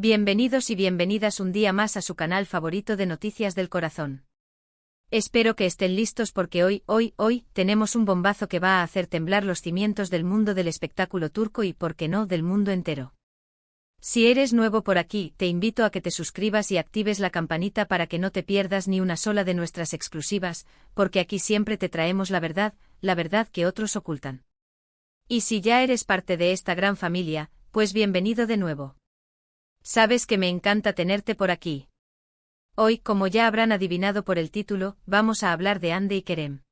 Bienvenidos y bienvenidas un día más a su canal favorito de Noticias del Corazón. Espero que estén listos porque hoy tenemos un bombazo que va a hacer temblar los cimientos del mundo del espectáculo turco y, por qué no, del mundo entero. Si eres nuevo por aquí, te invito a que te suscribas y actives la campanita para que no te pierdas ni una sola de nuestras exclusivas, porque aquí siempre te traemos la verdad que otros ocultan. Y si ya eres parte de esta gran familia, pues bienvenido de nuevo. Sabes que me encanta tenerte por aquí. Hoy, como ya habrán adivinado por el título, vamos a hablar de Hande y Kerem.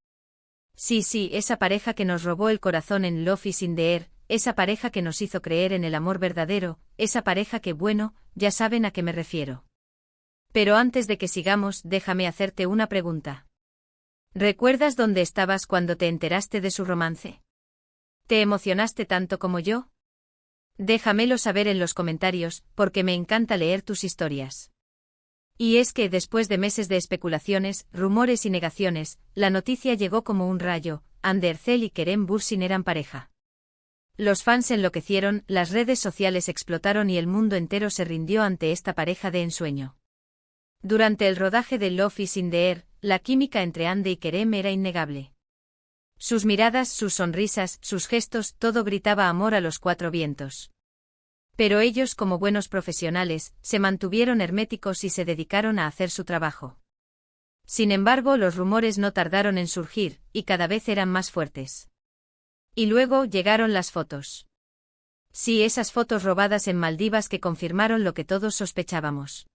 Sí, esa pareja que nos robó el corazón en Love is in the Air, esa pareja que nos hizo creer en el amor verdadero, esa pareja que, bueno, ya saben a qué me refiero. Pero antes de que sigamos, déjame hacerte una pregunta. ¿Recuerdas dónde estabas cuando te enteraste de su romance? ¿Te emocionaste tanto como yo? Déjamelo saber en los comentarios, porque me encanta leer tus historias. Y es que después de meses de especulaciones, rumores y negaciones, la noticia llegó como un rayo: Hande Erçel y Kerem Bürsin eran pareja. Los fans enloquecieron, las redes sociales explotaron y el mundo entero se rindió ante esta pareja de ensueño. Durante el rodaje de Love is in the Air, la química entre Hande y Kerem era innegable. Sus miradas, sus sonrisas, sus gestos, todo gritaba amor a los cuatro vientos. Pero ellos, como buenos profesionales, se mantuvieron herméticos y se dedicaron a hacer su trabajo. Sin embargo, los rumores no tardaron en surgir, y cada vez eran más fuertes. Y luego llegaron las fotos. Sí, esas fotos robadas en Maldivas que confirmaron lo que todos sospechábamos.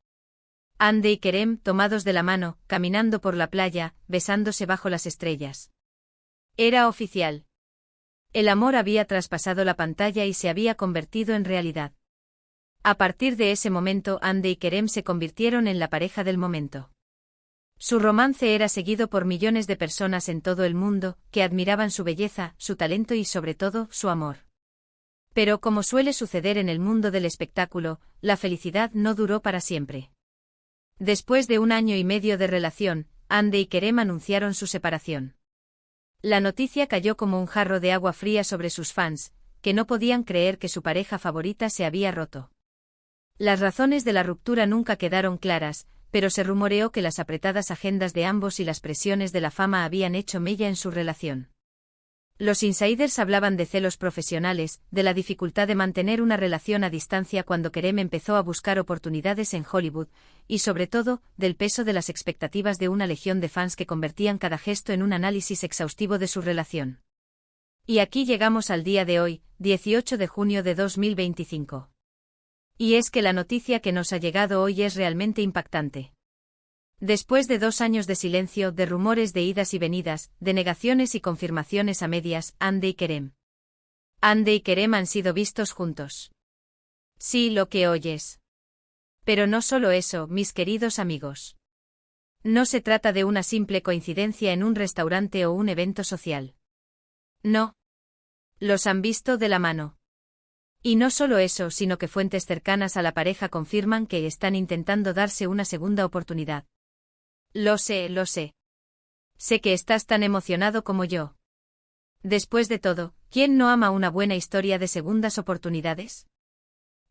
Hande y Kerem, tomados de la mano, caminando por la playa, besándose bajo las estrellas. Era oficial. El amor había traspasado la pantalla y se había convertido en realidad. A partir de ese momento, Hande y Kerem se convirtieron en la pareja del momento. Su romance era seguido por millones de personas en todo el mundo, que admiraban su belleza, su talento y, sobre todo, su amor. Pero, como suele suceder en el mundo del espectáculo, la felicidad no duró para siempre. Después de 1 año y medio de relación, Hande y Kerem anunciaron su separación. La noticia cayó como un jarro de agua fría sobre sus fans, que no podían creer que su pareja favorita se había roto. Las razones de la ruptura nunca quedaron claras, pero se rumoreó que las apretadas agendas de ambos y las presiones de la fama habían hecho mella en su relación. Los insiders hablaban de celos profesionales, de la dificultad de mantener una relación a distancia cuando Kerem empezó a buscar oportunidades en Hollywood, y sobre todo, del peso de las expectativas de una legión de fans que convertían cada gesto en un análisis exhaustivo de su relación. Y aquí llegamos al día de hoy, 18 de junio de 2025. Y es que la noticia que nos ha llegado hoy es realmente impactante. Después de 2 años de silencio, de rumores de idas y venidas, de negaciones y confirmaciones a medias, Hande y Kerem. Hande y Kerem han sido vistos juntos. Sí, lo que oyes. Pero no solo eso, mis queridos amigos. No se trata de una simple coincidencia en un restaurante o un evento social. No. Los han visto de la mano. Y no solo eso, sino que fuentes cercanas a la pareja confirman que están intentando darse una segunda oportunidad. Lo sé. Sé que estás tan emocionado como yo. Después de todo, ¿quién no ama una buena historia de segundas oportunidades?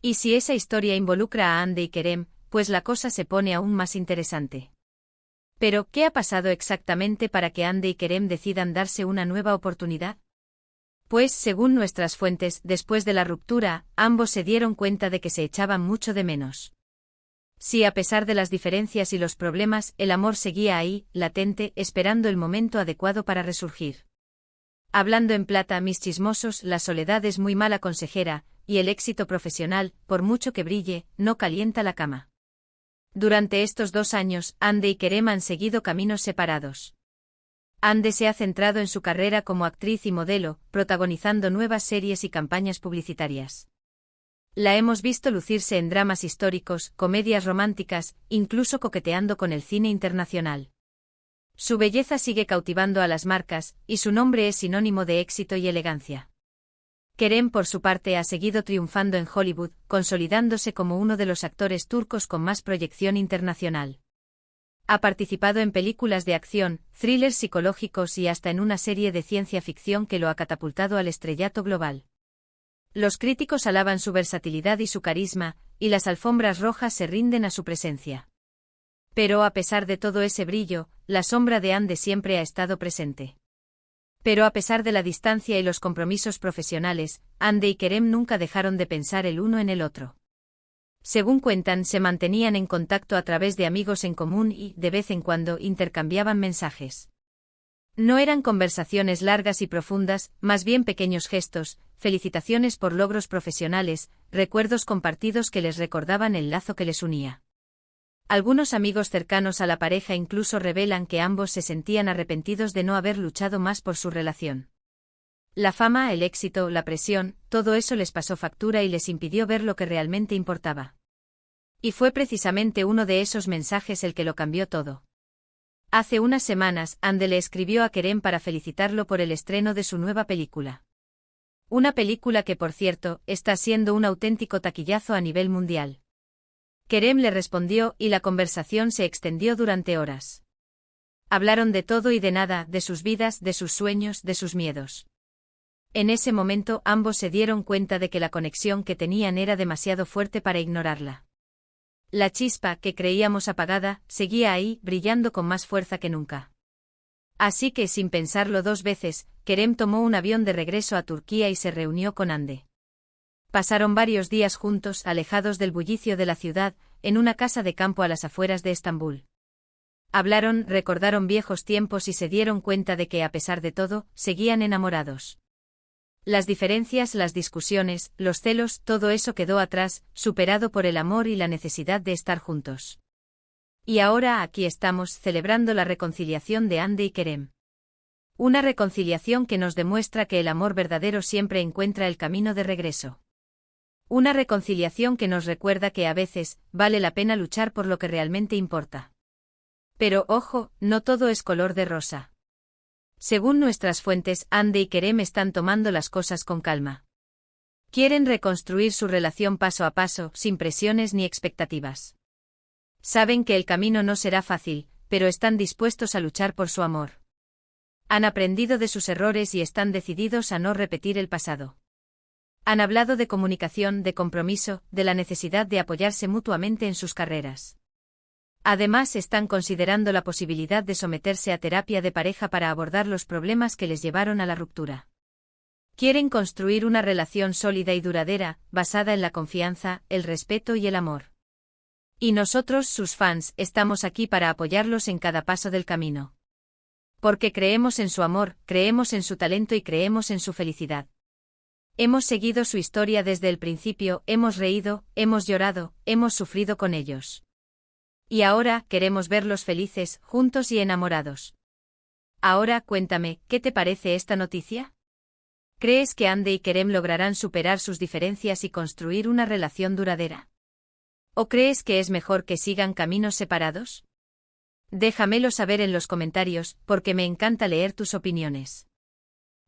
Y si esa historia involucra a Hande y Kerem, pues la cosa se pone aún más interesante. Pero, ¿qué ha pasado exactamente para que Hande y Kerem decidan darse una nueva oportunidad? Pues, según nuestras fuentes, después de la ruptura, ambos se dieron cuenta de que se echaban mucho de menos. Sí, a pesar de las diferencias y los problemas, el amor seguía ahí, latente, esperando el momento adecuado para resurgir. Hablando en plata, mis chismosos, la soledad es muy mala consejera, y el éxito profesional, por mucho que brille, no calienta la cama. Durante estos 2 años, Hande y Kerem han seguido caminos separados. Hande se ha centrado en su carrera como actriz y modelo, protagonizando nuevas series y campañas publicitarias. La hemos visto lucirse en dramas históricos, comedias románticas, incluso coqueteando con el cine internacional. Su belleza sigue cautivando a las marcas, y su nombre es sinónimo de éxito y elegancia. Kerem, por su parte, ha seguido triunfando en Hollywood, consolidándose como uno de los actores turcos con más proyección internacional. Ha participado en películas de acción, thrillers psicológicos y hasta en una serie de ciencia ficción que lo ha catapultado al estrellato global. Los críticos alaban su versatilidad y su carisma, y las alfombras rojas se rinden a su presencia. Pero a pesar de todo ese brillo, la sombra de Ande siempre ha estado presente. Pero a pesar de la distancia y los compromisos profesionales, Ande y Kerem nunca dejaron de pensar el uno en el otro. Según cuentan, se mantenían en contacto a través de amigos en común y, de vez en cuando, intercambiaban mensajes. No eran conversaciones largas y profundas, más bien pequeños gestos, felicitaciones por logros profesionales, recuerdos compartidos que les recordaban el lazo que les unía. Algunos amigos cercanos a la pareja incluso revelan que ambos se sentían arrepentidos de no haber luchado más por su relación. La fama, el éxito, la presión, todo eso les pasó factura y les impidió ver lo que realmente importaba. Y fue precisamente uno de esos mensajes el que lo cambió todo. Hace unas semanas, Ande le escribió a Kerem para felicitarlo por el estreno de su nueva película. Una película que, por cierto, está siendo un auténtico taquillazo a nivel mundial. Kerem le respondió y la conversación se extendió durante horas. Hablaron de todo y de nada, de sus vidas, de sus sueños, de sus miedos. En ese momento ambos se dieron cuenta de que la conexión que tenían era demasiado fuerte para ignorarla. La chispa, que creíamos apagada, seguía ahí, brillando con más fuerza que nunca. Así que, sin pensarlo dos veces, Kerem tomó un avión de regreso a Turquía y se reunió con Ande. Pasaron varios días juntos, alejados del bullicio de la ciudad, en una casa de campo a las afueras de Estambul. Hablaron, recordaron viejos tiempos y se dieron cuenta de que, a pesar de todo, seguían enamorados. Las diferencias, las discusiones, los celos, todo eso quedó atrás, superado por el amor y la necesidad de estar juntos. Y ahora aquí estamos, celebrando la reconciliación de Ande y Kerem. Una reconciliación que nos demuestra que el amor verdadero siempre encuentra el camino de regreso. Una reconciliación que nos recuerda que a veces, vale la pena luchar por lo que realmente importa. Pero, ojo, no todo es color de rosa. Según nuestras fuentes, Ande y Kerem están tomando las cosas con calma. Quieren reconstruir su relación paso a paso, sin presiones ni expectativas. Saben que el camino no será fácil, pero están dispuestos a luchar por su amor. Han aprendido de sus errores y están decididos a no repetir el pasado. Han hablado de comunicación, de compromiso, de la necesidad de apoyarse mutuamente en sus carreras. Además, están considerando la posibilidad de someterse a terapia de pareja para abordar los problemas que les llevaron a la ruptura. Quieren construir una relación sólida y duradera, basada en la confianza, el respeto y el amor. Y nosotros, sus fans, estamos aquí para apoyarlos en cada paso del camino. Porque creemos en su amor, creemos en su talento y creemos en su felicidad. Hemos seguido su historia desde el principio, hemos reído, hemos llorado, hemos sufrido con ellos. Y ahora, queremos verlos felices, juntos y enamorados. Ahora, cuéntame, ¿qué te parece esta noticia? ¿Crees que Ande y Kerem lograrán superar sus diferencias y construir una relación duradera? ¿O crees que es mejor que sigan caminos separados? Déjamelo saber en los comentarios, porque me encanta leer tus opiniones.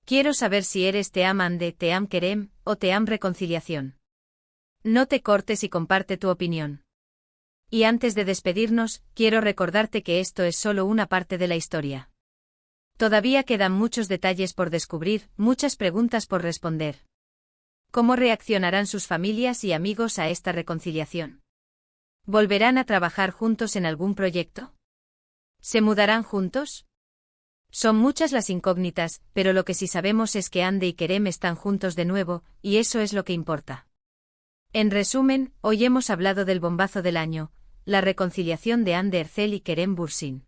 Quiero saber si eres Team Ande, Team Kerem, o Team Reconciliación. No te cortes y comparte tu opinión. Y antes de despedirnos, quiero recordarte que esto es solo una parte de la historia. Todavía quedan muchos detalles por descubrir, muchas preguntas por responder. ¿Cómo reaccionarán sus familias y amigos a esta reconciliación? ¿Volverán a trabajar juntos en algún proyecto? ¿Se mudarán juntos? Son muchas las incógnitas, pero lo que sí sabemos es que Ande y Kerem están juntos de nuevo, y eso es lo que importa. En resumen, hoy hemos hablado del bombazo del año, la reconciliación de Ande Ercel y Kerem Bürsin.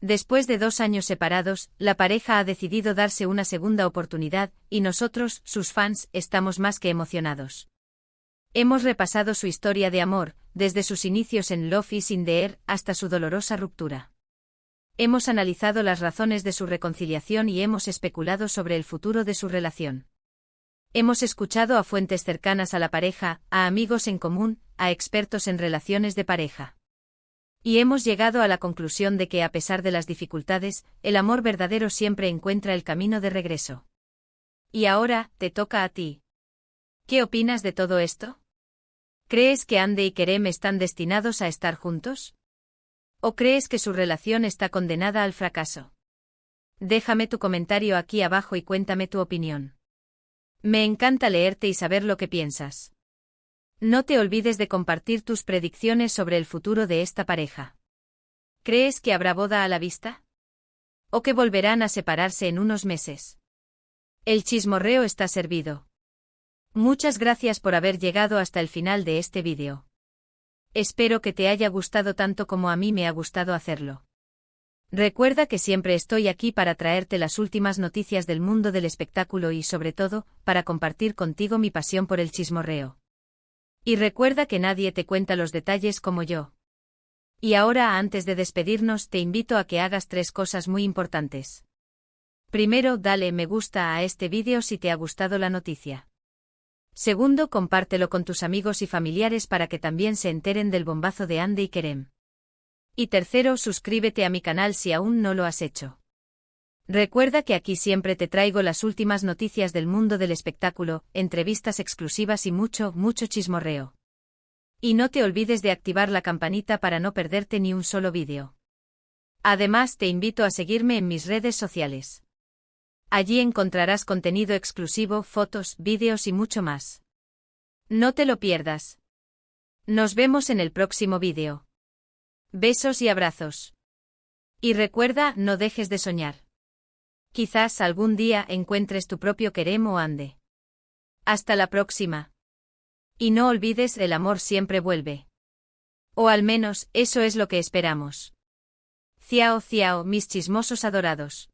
Después de 2 años separados, la pareja ha decidido darse una segunda oportunidad, y nosotros, sus fans, estamos más que emocionados. Hemos repasado su historia de amor, desde sus inicios en Love is in the Air hasta su dolorosa ruptura. Hemos analizado las razones de su reconciliación y hemos especulado sobre el futuro de su relación. Hemos escuchado a fuentes cercanas a la pareja, a amigos en común, a expertos en relaciones de pareja. Y hemos llegado a la conclusión de que a pesar de las dificultades, el amor verdadero siempre encuentra el camino de regreso. Y ahora, te toca a ti. ¿Qué opinas de todo esto? ¿Crees que Ande y Kerem están destinados a estar juntos? ¿O crees que su relación está condenada al fracaso? Déjame tu comentario aquí abajo y cuéntame tu opinión. Me encanta leerte y saber lo que piensas. No te olvides de compartir tus predicciones sobre el futuro de esta pareja. ¿Crees que habrá boda a la vista? ¿O que volverán a separarse en unos meses? El chismorreo está servido. Muchas gracias por haber llegado hasta el final de este vídeo. Espero que te haya gustado tanto como a mí me ha gustado hacerlo. Recuerda que siempre estoy aquí para traerte las últimas noticias del mundo del espectáculo y, sobre todo, para compartir contigo mi pasión por el chismorreo. Y recuerda que nadie te cuenta los detalles como yo. Y ahora, antes de despedirnos, te invito a que hagas 3 cosas muy importantes. Primero, dale me gusta a este vídeo si te ha gustado la noticia. Segundo, compártelo con tus amigos y familiares para que también se enteren del bombazo de Ande y Kerem. Y tercero, suscríbete a mi canal si aún no lo has hecho. Recuerda que aquí siempre te traigo las últimas noticias del mundo del espectáculo, entrevistas exclusivas y mucho, mucho chismorreo. Y no te olvides de activar la campanita para no perderte ni un solo vídeo. Además, te invito a seguirme en mis redes sociales. Allí encontrarás contenido exclusivo, fotos, vídeos y mucho más. No te lo pierdas. Nos vemos en el próximo vídeo. Besos y abrazos. Y recuerda, no dejes de soñar. Quizás algún día encuentres tu propio Kerem o Ande. Hasta la próxima. Y no olvides, el amor siempre vuelve. O al menos, eso es lo que esperamos. Ciao ciao, mis chismosos adorados.